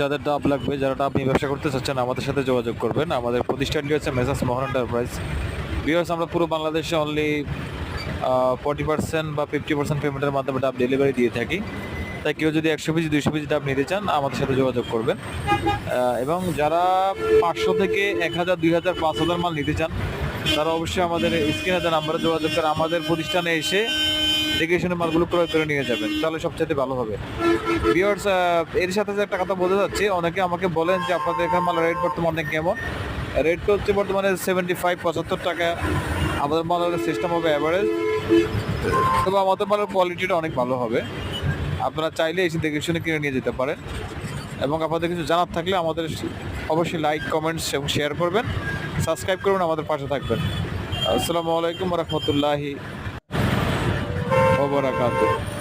যাদের ডাব লাগবে, যারা ডাব নিয়ে ব্যবসা করতে চাচ্ছেন আমাদের সাথে যোগাযোগ করবেন। আমাদের প্রতিষ্ঠানটি হচ্ছে মেসার্স মোহন এন্টারপ্রাইজ। ভিউয়ার্স, আমরা পুরো বাংলাদেশে অনলি 40% বা 50% পেমেন্টের মাধ্যমে ডাব ডেলিভারি দিয়ে থাকি। তাই কেউ যদি 100 পিস 200 পিস ডাব নিতে চান আমাদের সাথে যোগাযোগ করবেন। এবং যারা 500 থেকে 1000 2000 5000 মাল নিতে চান তারা অবশ্যই আমাদের স্ক্রিনে দেওয়া নাম্বারে যোগাযোগ করে আমাদের প্রতিষ্ঠানে এসে দেখে শুনে মালগুলো ক্রয় করে নিয়ে যাবেন, তাহলে সবচেয়ে ভালো হবে। ভিউয়ার্স, এর সাথে যে একটা কথা বলতে চাচ্ছি, অনেকে আমাকে বলেন যে আপনাদের এখানে মালের রেট বর্তমানে কেমন। রেট তো হচ্ছে বর্তমানে 75-75 টাকা। আমাদের মালের সিস্টেম হবে অ্যাভারেজ, তবে আমাদের মালের কোয়ালিটিটা অনেক ভালো হবে। আপনারা চাইলে এসে দেখে শুনে কিনে নিয়ে যেতে পারেন। এবং আপনাদের কিছু জানার থাকলে আমাদের অবশ্যই লাইক, কমেন্টস এবং শেয়ার করবেন। সাবস্ক্রাইব করুন, আমাদের পাশে থাকবেন। আসসালামু আলাইকুম ওয়া রাহমাতুল্লাহি ওয়া বারাকাতুহু।